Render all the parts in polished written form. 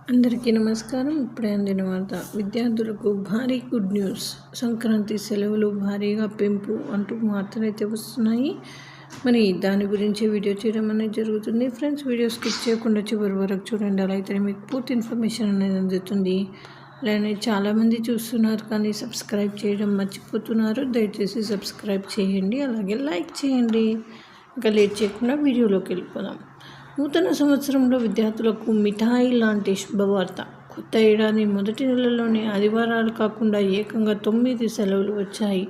అందరికీ నమస్కారం. ఇప్పుడే అందిన వార్త. విద్యార్థులకు భారీ గుడ్ న్యూస్. సంక్రాంతి సెలవులు భారీగా పెంపు అంటూ వార్తలైతే వస్తున్నాయి. మరి దాని గురించి వీడియో చేయడం అనేది జరుగుతుంది. ఫ్రెండ్స్, వీడియో స్కిప్ చేయకుండా చివరి వరకు చూడండి. అలా అయితే మీకు పూర్తి ఇన్ఫర్మేషన్ అనేది అందుతుంది. అలానే చాలామంది చూస్తున్నారు కానీ సబ్స్క్రైబ్ చేయడం మర్చిపోతున్నారు. దయచేసి సబ్స్క్రైబ్ చేయండి, అలాగే లైక్ చేయండి. ఇంకా లేట్ చేయకుండా వీడియోలోకి వెళ్ళిపోదాం. నూతన సంవత్సరంలో విద్యార్థులకు మిఠాయి లాంటి శుభవార్త. కొత్త ఏడాది మొదటి నెలలోని ఆదివారాలు కాకుండా ఏకంగా 9 సెలవులు వచ్చాయి.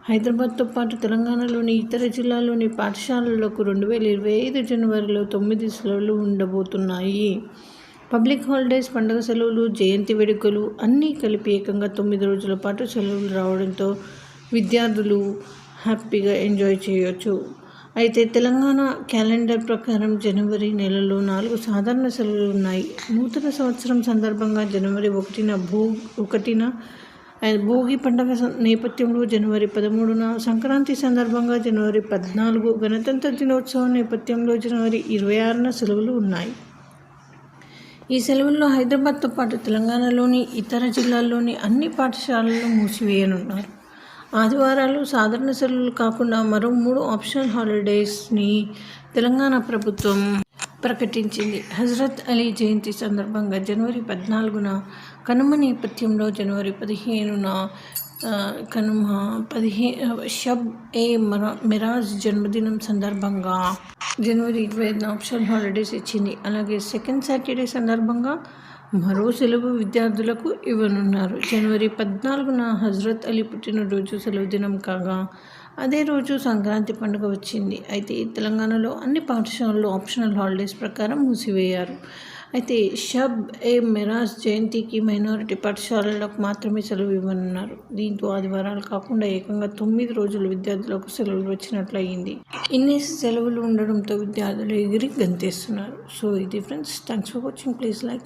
హైదరాబాద్తో పాటు తెలంగాణలోని ఇతర జిల్లాల్లోని పాఠశాలలకు 2025 జనవరిలో 9 సెలవులు ఉండబోతున్నాయి. పబ్లిక్ హాలిడేస్, పండుగ సెలవులు, జయంతి వేడుకలు అన్నీ కలిపి ఏకంగా 9 రోజుల పాటు సెలవులు రావడంతో విద్యార్థులు హ్యాపీగా ఎంజాయ్ చేయొచ్చు. అయితే తెలంగాణ క్యాలెండర్ ప్రకారం జనవరి నెలలో 4 సాధారణ సెలవులు ఉన్నాయి. నూతన సంవత్సరం సందర్భంగా జనవరి 1న భోగి పండుగ నేపథ్యంలో జనవరి 13న, సంక్రాంతి సందర్భంగా జనవరి 14, గణతంత్ర దినోత్సవం నేపథ్యంలో జనవరి 26న సెలవులు ఉన్నాయి. ఈ సెలవుల్లో హైదరాబాద్తో పాటు తెలంగాణలోని ఇతర జిల్లాల్లోని అన్ని పాఠశాలలు మూసివేయనున్నారు. ఆదివారాలు సాధారణ సెలవులు కాకుండా మరో 3 ఆప్షనల్ హాలిడేస్ని తెలంగాణ ప్రభుత్వం ప్రకటించింది. హజరత్ అలీ జయంతి సందర్భంగా జనవరి 14న, కనుమ నేపథ్యంలో జనవరి 15న షబ్ ఏ మిరాజ్ జన్మదినం సందర్భంగా జనవరి 25న ఆప్షనల్ హాలిడేస్ ఇచ్చింది. అలాగే సెకండ్ సాటర్డే సందర్భంగా మరో సెలవు విద్యార్థులకు ఇవ్వనున్నారు. జనవరి 14న హజరత్ అలీ పుట్టినరోజు సెలవు దినం కాగా అదే రోజు సంక్రాంతి పండుగ వచ్చింది. అయితే తెలంగాణలో అన్ని పాఠశాలలు ఆప్షనల్ హాలిడేస్ ప్రకారం మూసివేయారు. అయితే షబ్ ఏ మిరాజ్ జయంతికి మైనారిటీ పాఠశాలలకు మాత్రమే సెలవు ఇవ్వనున్నారు. దీంతో ఆదివారాలు కాకుండా ఏకంగా 9 రోజులు విద్యార్థులకు సెలవులు వచ్చినట్లయింది. ఇన్ని సెలవులు ఉండడంతో విద్యార్థులు ఎగిరి గంతేస్తున్నారు. సో ఇది friends, thanks for watching. Please like